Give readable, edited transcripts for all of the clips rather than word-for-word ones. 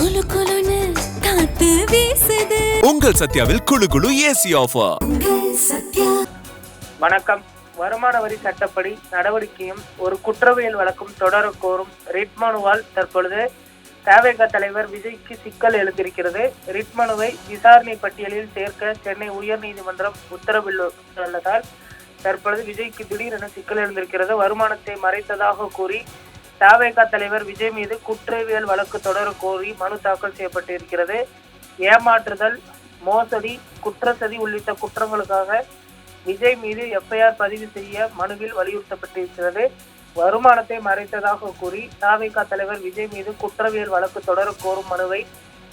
குளு குளுன்னு காத்து வீசுது. உங்கள் சத்யாவில் குளு குளு ஏசி ஆஃபர். வணக்கம். வருமான வரி சட்டப்படி நடவடிக்கையும் ஒரு குற்றவியல் வழக்கும் தொடர கோரும் ரிட் மனுவால் தற்பொழுது தவேக தலைவர் விஜய்க்கு சிக்கல் எழுந்திருக்கிறது. ரிட் மனுவை விசாரணை பட்டியலில் சேர்க்க சென்னை உயர்நீதிமன்றம் உத்தரவிட்டுள்ளதால் தற்பொழுது விஜய்க்கு திடீரென சிக்கல் எழுந்திருக்கிறது. வருமானத்தை மறைத்ததாக கூறி தவேக தலைவர் விஜய் மீது குற்றவியல் வழக்கு தொடர கோரி மனு தாக்கல் செய்யப்பட்டிருக்கிறது. ஏமாற்றுதல், மோசடி, குற்றச்சதி உள்ளிட்ட குற்றங்களுக்காக விஜய் மீது எஃப்ஐஆர் பதிவு செய்ய மனுவில் வலியுறுத்தப்பட்டிருக்கிறது. வருமானத்தை மறைத்ததாக கூறி தவேக தலைவர் விஜய் மீது குற்றவியல் வழக்கு தொடர கோரும் மனுவை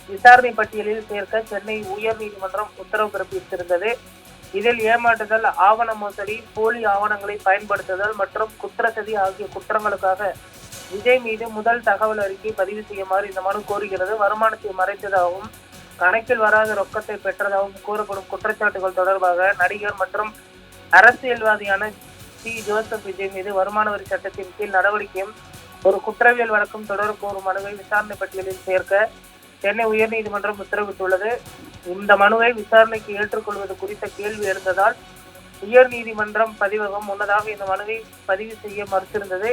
விசாரணை பட்டியலில் சேர்க்க சென்னை உயர் நீதிமன்றம் உத்தரவு பிறப்பித்திருந்தது. இதில் ஏமாற்றுதல், ஆவண மோசடி, போலி ஆவணங்களை பயன்படுத்துதல் மற்றும் குற்றச்சதி ஆகிய குற்றங்களுக்காக விஜய் மீது முதல் தகவல் அறிக்கை பதிவு செய்யுமாறு இந்த மனு கோருகிறது. வருமானத்தை மறைத்ததாகவும் கணக்கில் வராத ரொக்கத்தை பெற்றதாகவும் கூறப்படும் குற்றச்சாட்டுகள் தொடர்பாக நடிகர் மற்றும் அரசியல்வாதியான சி. ஜோசப் விஜய் மீது வருமான வரி சட்டத்தின் கீழ் நடவடிக்கையும் ஒரு குற்றவியல் வழக்கும் தொடர கோரும் மனுவை விசாரணை பட்டியலில் சேர்க்க சென்னை உயர்நீதிமன்றம் உத்தரவிட்டுள்ளது. இந்த மனுவை விசாரணைக்கு ஏற்றுக்கொள்வது குறித்த கேள்வி எழுந்ததால் உயர்நீதிமன்றம் பதிவகம் முன்னதாக இந்த மனுவை பதிவு செய்ய மறுத்திருந்தது.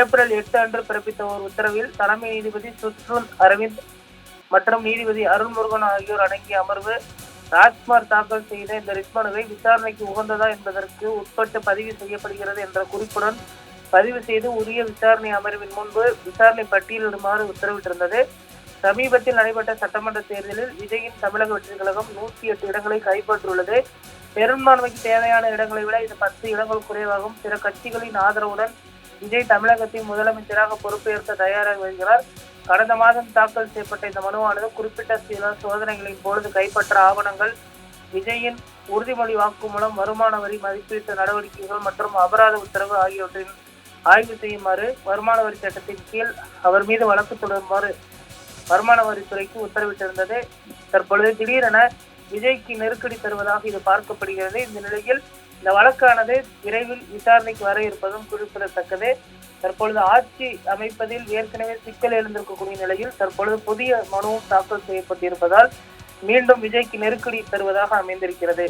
ஏப்ரல் 8 அன்று பிறப்பித்த ஒரு உத்தரவில் தலைமை நீதிபதி சுஷ்ருன் அரவிந்த் மற்றும் நீதிபதி அருள்முருகன் ஆகியோர் அடங்கிய அமர்வு ராஜ்குமார் தாக்கல் செய்த இந்த ரிட் மனுவை விசாரணைக்கு உகந்ததா என்பதற்கு உட்பட்டு பதிவு செய்யப்படுகிறது என்ற குறிப்புடன் பதிவு செய்து உரிய விசாரணை அமர்வின் முன்பு விசாரணை பட்டியலிடுமாறு உத்தரவிட்டிருந்தது. சமீபத்தில் நடைபெற்ற சட்டமன்ற தேர்தலில் விஜயின் தமிழக வெற்றி கழகம் 108 இடங்களை கைப்பற்றுள்ளது. பெரும்பான்மைக்கு தேவையான இடங்களை விட இது 10 இடங்கள் குறைவாகும். பிற கட்சிகளின் ஆதரவுடன் விஜய் தமிழகத்தின் முதலமைச்சராக பொறுப்பேற்க தயாராகி வருகிறார். கடந்த மாதம் தாக்கல் செய்யப்பட்ட இந்த மனுவானது குறிப்பிட்ட சில சோதனைகளின் பொழுது கைப்பற்ற ஆவணங்கள், விஜயின் உறுதிமொழி வாக்குமூலம், வருமான வரி மதிப்பீட்டு நடவடிக்கைகள் மற்றும் அபராத உத்தரவு ஆகியவற்றின் ஆய்வு செய்யுமாறு வருமான வரி சட்டத்தின் கீழ் அவர் மீது வழக்கு தொடருமாறு வருமான வரித்துறைக்கு உத்தரவிட்டிருந்தது. தற்பொழுது திடீரென விஜய்க்கு நெருக்கடி தருவதாக இது பார்க்கப்படுகிறது. இந்த நிலையில் இந்த வழக்கானது விரைவில் விசாரணைக்கு வர இருப்பதும் குறிப்பிடத்தக்கது. தற்பொழுது ஆட்சி அமைப்பதில் ஏற்கனவே சிக்கல் எழுந்திருக்கக்கூடிய நிலையில் தற்பொழுது புதிய மனுவும் தாக்கல் செய்யப்பட்டிருப்பதால் மீண்டும் விஜய்க்கு நெருக்கடி தருவதாக அமைந்திருக்கிறது.